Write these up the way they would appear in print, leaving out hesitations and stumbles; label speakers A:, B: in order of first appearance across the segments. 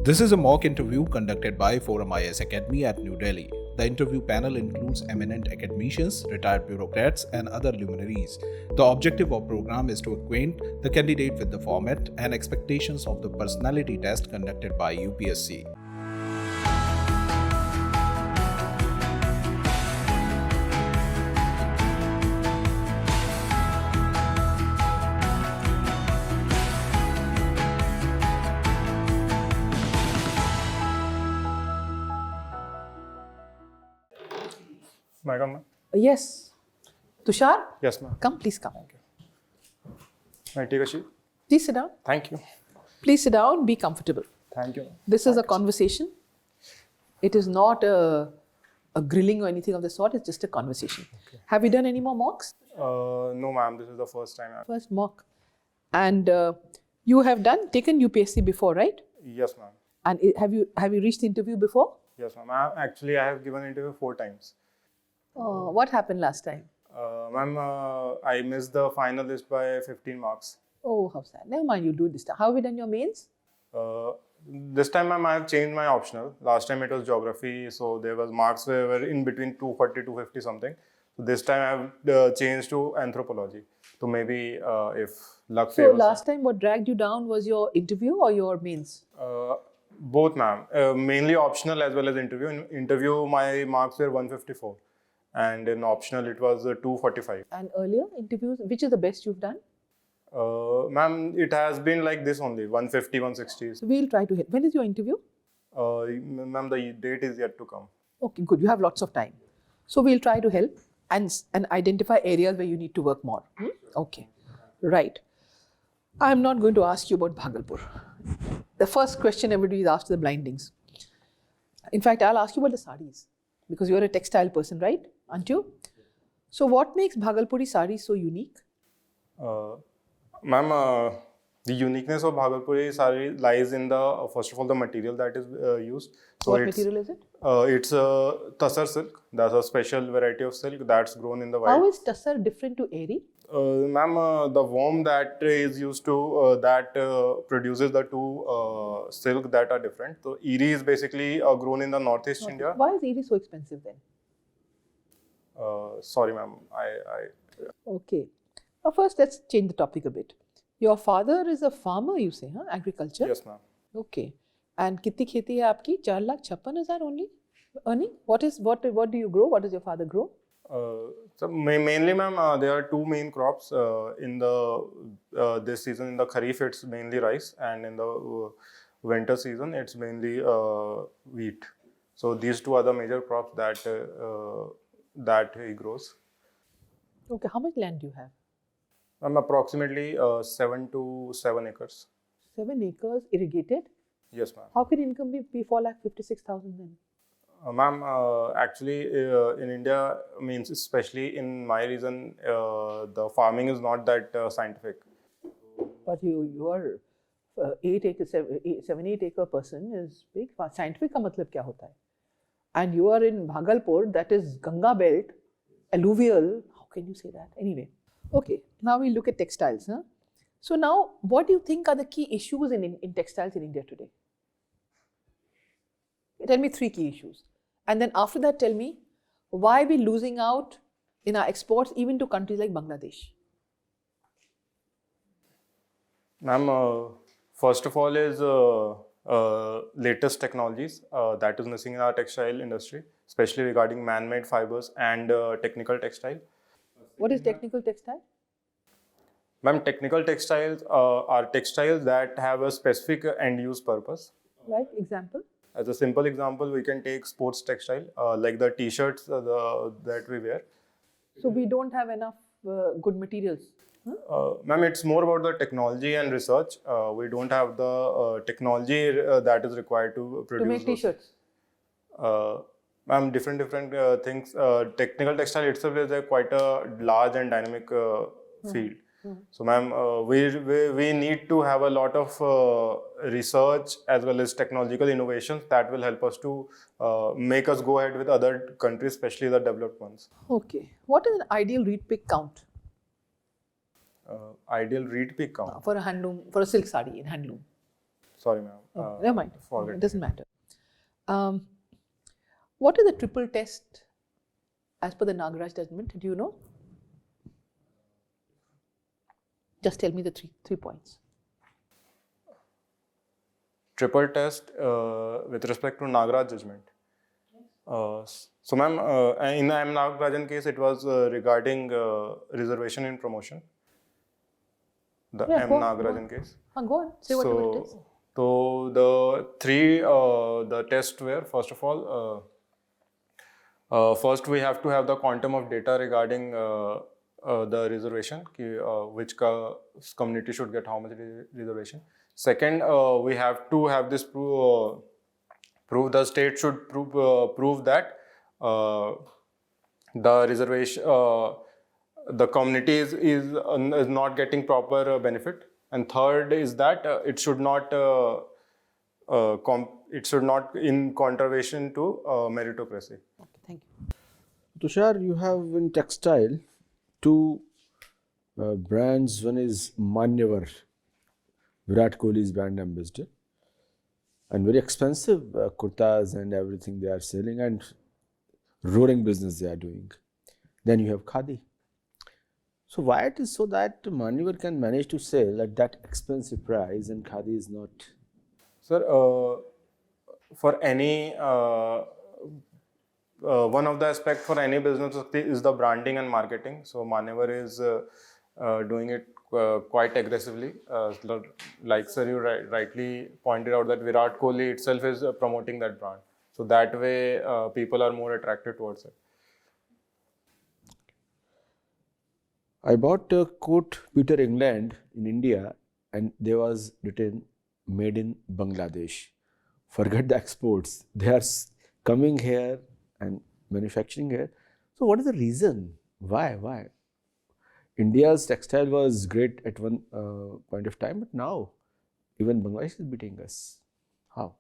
A: This is a mock interview conducted by ForumIAS Academy at New Delhi. The interview panel includes eminent academicians, retired bureaucrats, and other luminaries. The objective of program is to acquaint the candidate with the format and expectations of the personality test conducted by UPSC.
B: Madam, ma'am?
C: Yes. Tushar?
B: Yes, ma'am.
C: Come, please come.
B: May I take a seat?
C: Please sit down.
B: Thank you.
C: Please sit down, be comfortable.
B: Thank you.
C: This is a conversation. It is not a grilling or anything of the sort, it's just a conversation. Okay. Have you done any more mocks?
B: No, ma'am. This is the first time.
C: First mock. And you have taken UPSC before, right?
B: Yes, ma'am.
C: And have you reached the interview before?
B: Yes, ma'am. Actually, I have given interview 4 times.
C: What happened last time?
B: Ma'am, I missed the final list by 15 marks.
C: Oh, how sad. Never mind, you do it this time. How have you done your mains?
B: This time, ma'am, I have changed my optional. Last time it was geography, so there was marks were in between 240 to 250 something. So this time I have changed to anthropology. So maybe if luck favors.
C: So last time what dragged you down was your interview or your mains?
B: Both, ma'am. Mainly optional as well as interview. In interview, my marks were 154. And in optional, it was 245.
C: And earlier interviews, which is the best you've done?
B: Ma'am, it has been like this only, 150, 160.
C: So we'll try to hit. When is your interview?
B: Ma'am, the date is yet to come.
C: Okay, good. You have lots of time. So we'll try to help and identify areas where you need to work more. Okay, right. I'm not going to ask you about Bhagalpur. The first question everybody is asked is the blindings. In fact, I'll ask you about the sarees because you're a textile person, right? Aren't you? So what makes Bhagalpuri sarees so unique?
B: Ma'am, the uniqueness of Bhagalpuri saree lies in the, first of all, the material that is used. So
C: What material is it?
B: It's Tushar silk. That's a special variety of silk that's grown in the wild.
C: How is Tushar different to Eri?
B: Ma'am, the worm that is used to, that produces the two silk that are different. So, Eri is basically grown in the northeast India.
C: Why is Eri so expensive then?
B: Sorry, ma'am.
C: Okay. First, let's change the topic a bit. Your father is a farmer, you say, huh? Agriculture?
B: Yes, ma'am.
C: Okay. And कितनी खेती है आपकी? 4,56,000 only earning. What do you grow? What does your father grow?
B: So mainly, ma'am, there are 2 main crops in the this season. In the Kharif, it's mainly rice, and in the winter season, it's mainly wheat. So these 2 are the major crops that he grows.
C: Okay, how much land do you have?
B: Approximately 7 to 7 acres.
C: 7 acres irrigated?
B: Yes, ma'am.
C: How can income be 4,56,000 then?
B: Ma'am, actually, in India, means especially in my region, the farming is not that scientific.
C: But your 7-8 acre person is big. Scientific का मतलब क्या होता है? And you are in Bhagalpur, that is Ganga belt, alluvial. How can you say that? Anyway, okay. Now we look at textiles. Huh? So now, what do you think are the key issues in textiles in India today? Tell me 3 key issues. And then after that, tell me why we're losing out in our exports even to countries like Bangladesh.
B: Ma'am, first of all is latest technologies that is missing in our textile industry, especially regarding man-made fibers and technical textile.
C: What is technical textile?
B: Ma'am, technical textiles are textiles that have a specific end-use purpose.
C: Like example?
B: As a simple example, we can take sports textile, like the t-shirts that we wear.
C: So we don't have enough good materials.
B: Ma'am, it's more about the technology and research. We don't have the technology that is required to produce.
C: To make t-shirts?
B: Ma'am, different things. Technical textile itself is quite a large and dynamic field. So, ma'am, we need to have a lot of research as well as technological innovations that will help us to make us go ahead with other countries, especially the developed ones.
C: Okay. What is an ideal reed pick count?
B: Ideal reed pick count?
C: For a silk saree in handloom.
B: Sorry, ma'am.
C: Never mind.
B: Forget.
C: It doesn't matter. What is the triple test as per the Nagaraj judgment? Do you know? Just tell me the three points.
B: Triple test with respect to Nagaraj judgment. So, ma'am, in the M. Nagarajan case, it was regarding reservation in promotion. The
C: Yeah,
B: M.
C: go on,
B: Nagarajan case.
C: Go on. Say what it is.
B: So the three the tests were, first of all, first we have to have the quantum of data regarding the reservation, which community should get how much reservation. Second, we have to have this proof. The state should prove that the reservation, the community is not getting proper benefit. And third is that it should not in contravention to meritocracy.
C: Okay, thank you.
D: Tushar, you have in textile two brands. One is Manyavar, Virat Kohli's brand ambassador, and very expensive kurtas and everything they are selling, and roaring business they are doing. Then you have Khadi. So why it is so that Manyavar can manage to sell at that expensive price and Khadi is not?
B: Sir, for any one of the aspects for any business is the branding and marketing. So Manyavar is doing it quite aggressively. Like sir, you rightly pointed out that Virat Kohli itself is promoting that brand. So that way people are more attracted towards it.
D: I bought a coat Peter England in India and there was written made in Bangladesh. Forget the exports. They are coming here and manufacturing here. So what is the reason? Why? India's textile was great at one point of time, but now even Bangladesh is beating us. How?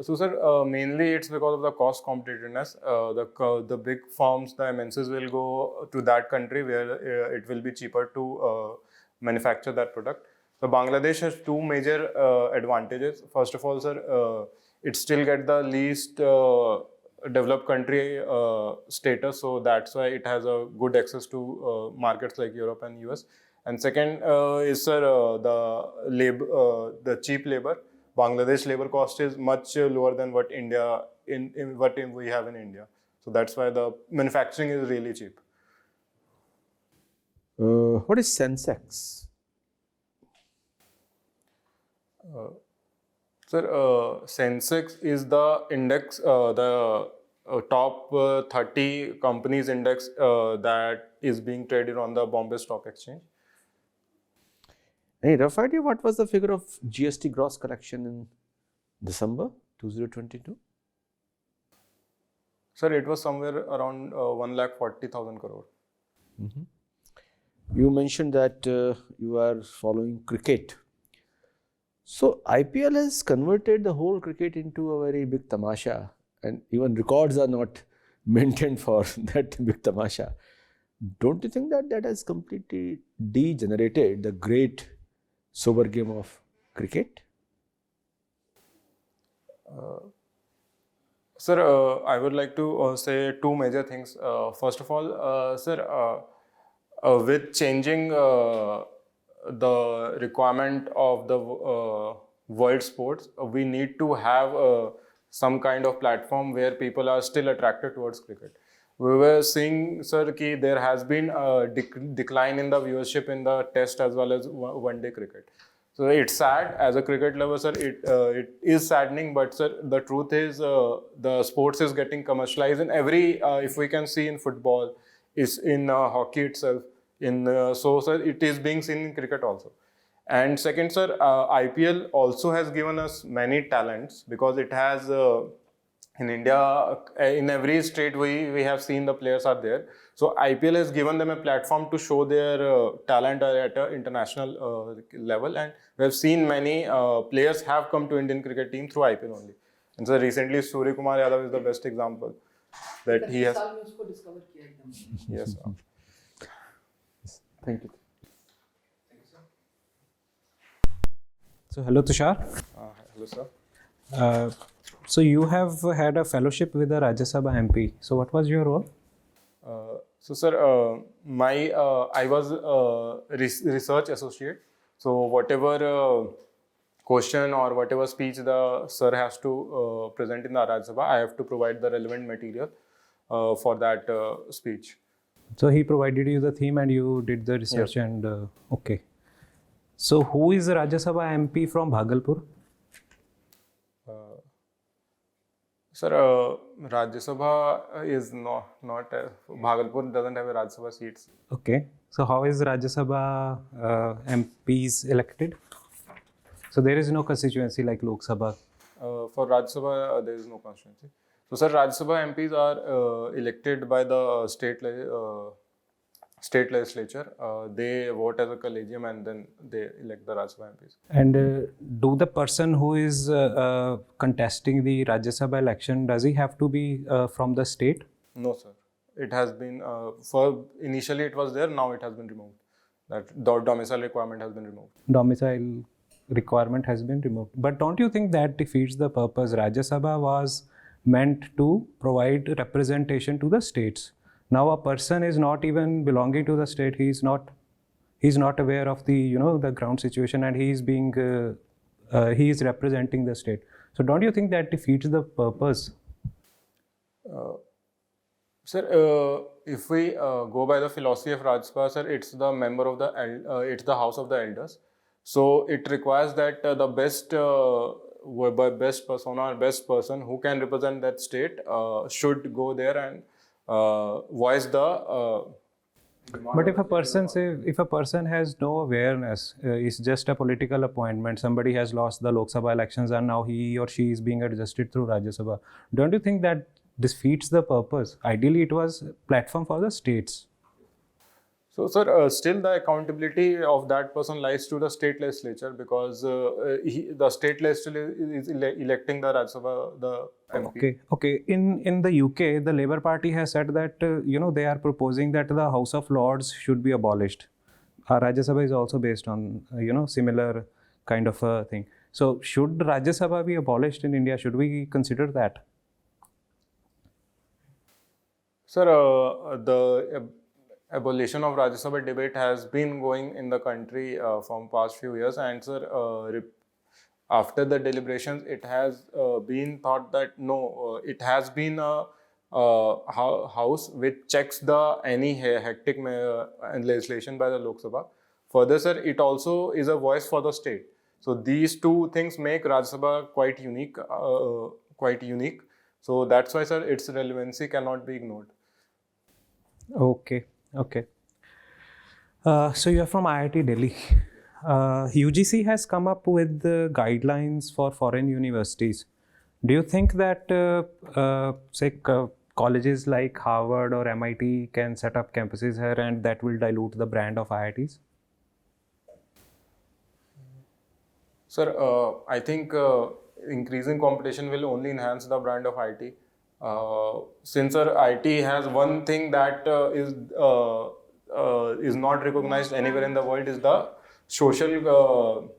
B: So sir, mainly it's because of the cost competitiveness. The big firms, the MNCs will go to that country where it will be cheaper to manufacture that product. So Bangladesh has two major advantages. First of all, sir, it still get the least developed country status, so that's why it has a good access to markets like Europe and US. And second is sir, the cheap labor. Bangladesh labor cost is much lower than what India we have in India. So that's why the manufacturing is really cheap.
D: What is Sensex?
B: Sir, Sensex is the index, the top 30 companies index that is being traded on the Bombay Stock Exchange.
D: Any rough idea what was the figure of GST gross collection in December 2022?
B: Sir, it was somewhere around 1,40,000 crore.
D: Mm-hmm. You mentioned that you are following cricket. So IPL has converted the whole cricket into a very big tamasha, and even records are not maintained for that big tamasha. Don't you think that has completely degenerated the great sober game of cricket?
B: Sir, I would like to say two major things. First of all, sir, with changing the requirement of the world sports, we need to have some kind of platform where people are still attracted towards cricket. We were seeing, sir, that there has been a decline in the viewership in the test as well as one-day cricket. So it's sad as a cricket lover, sir. It is saddening, but sir, the truth is the sports is getting commercialized in every. If we can see in football, is in hockey itself. So sir, it is being seen in cricket also. And second, sir, IPL also has given us many talents because it has. In India, in every state we have seen the players are there. So IPL has given them a platform to show their talent at an international level, and we have seen many players have come to Indian cricket team through IPL only. And so recently, Tushar Kumar Yadav is the best example that he has. Yes.
D: Thank you.
E: So hello Tushar.
B: Hello, sir.
E: So you have had a fellowship with the Raj Sabha MP. So what was your role?
B: So, sir, I was research associate. So, whatever question or whatever speech the sir has to present in the Raj Sabha, I have to provide the relevant material for that speech.
E: So he provided you the theme and you did the research and okay. So who is the Raj Sabha MP from Bhagalpur?
B: Sir, Rajya Sabha is not Bhagalpur doesn't have a Rajya Sabha seats.
E: Okay. So how is Raj Sabha MPs elected? So there is no constituency like Lok Sabha.
B: For Rajya Sabha, there is no constituency. So, sir, Rajya Sabha MPs are elected by the state legislature. They vote as a collegium and then they elect the Rajya Sabha MPs.
E: And do the person who is contesting the Rajya Sabha election, does he have to be from the state?
B: No, sir. It has been, for initially it was there, now it has been removed. That domicile requirement has been removed.
E: Domicile requirement has been removed. But don't you think that defeats the purpose? Rajya Sabha was meant to provide representation to the states. Now a person is not even belonging to the state. He's not aware of the the ground situation, and he is representing the state. So don't you think that defeats the purpose?
B: Sir, if we go by the philosophy of Raj Sabha, sir, it's the member of it's the House of the Elders. So it requires that the best persona or best person who can represent that state should go there and voice the.
E: But if a person has no awareness, it's just a political appointment. Somebody has lost the Lok Sabha elections and now he or she is being adjusted through Rajya Sabha. Don't you think that defeats the purpose? Ideally, it was a platform for the states.
B: So, sir, still the accountability of that person lies to the state legislature because the state legislature is electing the Rajya Sabha, the MP.
E: Okay. In the UK, the Labour Party has said that they are proposing that the House of Lords should be abolished. Rajya Sabha is also based on similar kind of a thing. So, should Rajya Sabha be abolished in India? Should we consider that?
B: Sir, the abolition of Rajya Sabha debate has been going in the country from past few years, and sir, after the deliberations, it has been thought that no, it has been a house which checks any hectic legislation by the Lok Sabha. Further, sir, it also is a voice for the state. So these two things make Rajya Sabha quite unique. So that's why, sir, its relevancy cannot be ignored.
E: Okay. So you are from IIT Delhi. UGC has come up with the guidelines for foreign universities. Do you think that colleges like Harvard or MIT can set up campuses here and that will dilute the brand of IITs?
B: Sir, I think increasing competition will only enhance the brand of IT. Since IT has one thing that is not recognized anywhere in the world is the social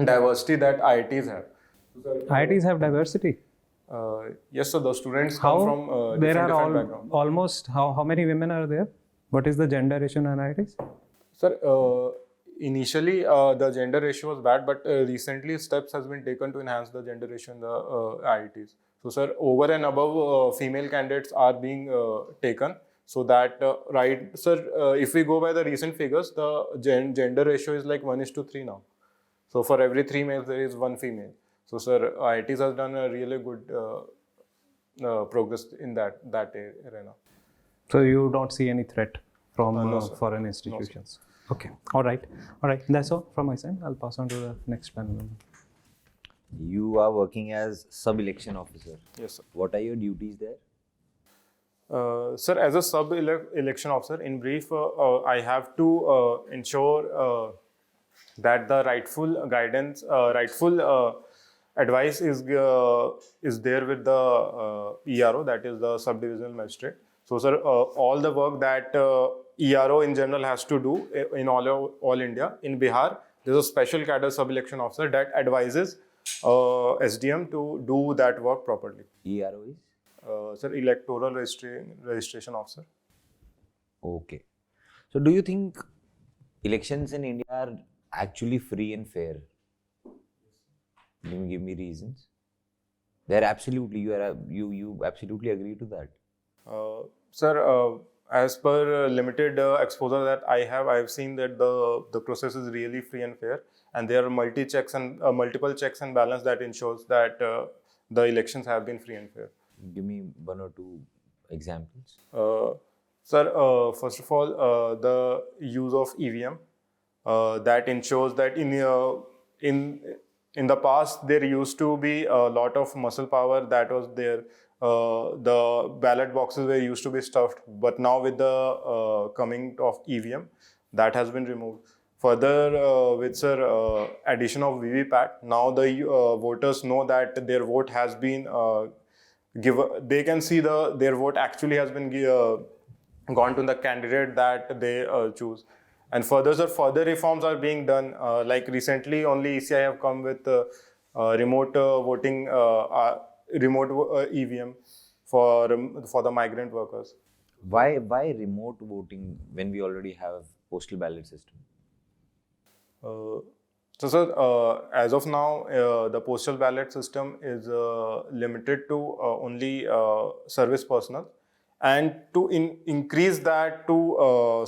B: diversity that IITs have.
E: IITs have diversity?
B: Yes, so the students come from different backgrounds.
E: Almost how many women are there? What is the gender ratio in IITs?
B: Sir, initially the gender ratio was bad, but recently steps has been taken to enhance the gender ratio in the IITs. So, sir, over and above female candidates are being taken. So that, right, sir, if we go by the recent figures, the gender ratio is like 1:3 now. So for every 3 males, there is 1 female. So, sir, IITs has done a really good progress in that arena.
E: So you don't see any threat from
B: No,
E: foreign institutions? No, okay. All right. That's all from my side. I'll pass on to the next panel member.
F: You are working as sub-election officer.
B: Yes, sir.
F: What are your duties there?
B: Sir, as a sub-election officer, in brief, I have to ensure that the rightful guidance, advice is there with the ERO, that is the sub-divisional magistrate. So, sir, all the work that ERO in general has to do in all India, in Bihar, there's a special cadre sub-election officer that advises SDM to do that work properly.
F: ERO is?
B: Sir, electoral registration officer.
F: Okay. So do you think elections in India are actually free and fair? Can you give me reasons? They're absolutely, you absolutely agree to that?
B: Sir, as per limited exposure that I have seen that the process is really free and fair, and there are multiple checks and balance that ensures that the elections have been free and fair.
F: Give me one or two examples.
B: Sir, first of all, the use of EVM that ensures that in the past there used to be a lot of muscle power that was there. The ballot boxes were used to be stuffed, but now with the coming of EVM, that has been removed. Further, with addition of VVPAT, now the voters know that their vote has been given. They can see their vote actually has been gone to the candidate that they choose. And further reforms are being done. Like recently, only ECI have come with remote voting, remote EVM for the migrant workers.
F: Why remote voting when we already have postal ballot system?
B: So, sir, as of now, the postal ballot system is limited to only service personnel. And to increase that to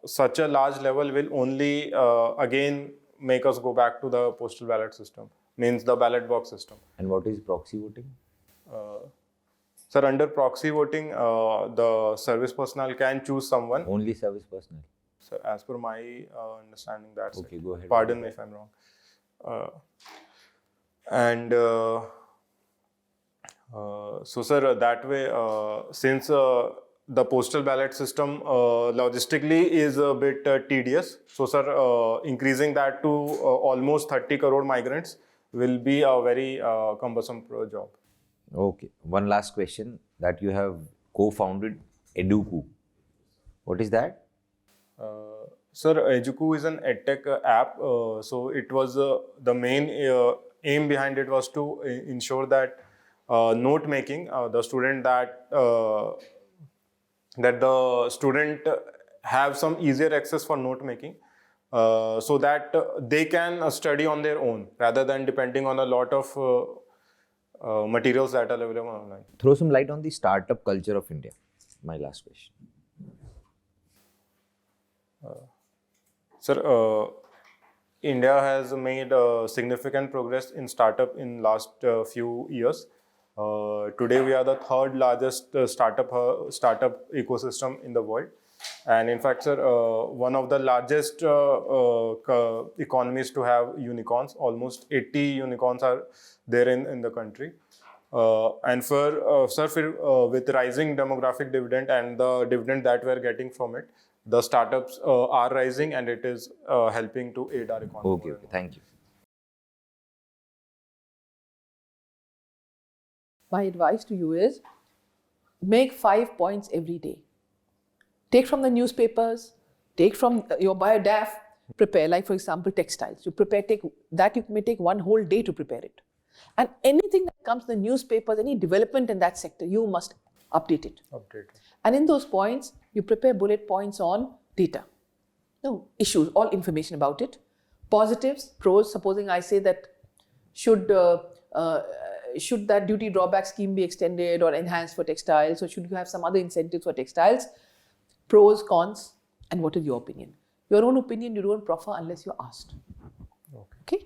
B: such a large level will only again make us go back to the postal ballot system, means the ballot box system.
F: And what is proxy voting?
B: Sir, under proxy voting, the service personnel can choose someone.
F: Only service personnel?
B: So, as per my understanding, that's
F: okay,
B: it.
F: Go ahead.
B: Pardon me if I'm wrong. So, sir, that way, since the postal ballot system logistically is a bit tedious, so, sir, increasing that to almost 30 crore migrants will be a very cumbersome job.
F: Okay. One last question, that you have co-founded Eduku. What is that?
B: Sir, Eduku is an edtech app. So, it was the main aim behind it was to ensure that note making, the student that the student have some easier access for note making, so that they can study on their own rather than depending on a lot of materials that are available online.
F: Throw some light on the startup culture of India. My last question.
B: Sir, India has made significant progress in startup in last few years. Today we are the third largest startup ecosystem in the world, and in fact, sir, one of the largest economies to have unicorns. Almost 80 unicorns are there in the country. And for with rising demographic dividend and the dividend that we are getting from it, the startups are rising, and it is helping to aid our economy.
F: Okay. Thank you.
C: My advice to you is make 5 points every day. Take from the newspapers, take from your biodaf, prepare, like for example, textiles. You may take one whole day to prepare it. And anything that comes in the newspapers, any development in that sector, you must update it. And in those points, you prepare bullet points on data. No issues, all information about it. Positives, pros, supposing I say that should that duty drawback scheme be extended or enhanced for textiles, or should you have some other incentives for textiles? Pros, cons, and what is your opinion? Your own opinion you don't proffer unless you're asked. Okay?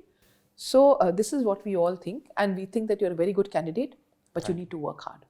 C: So this is what we all think, and we think that you're a very good candidate, but you need to work hard.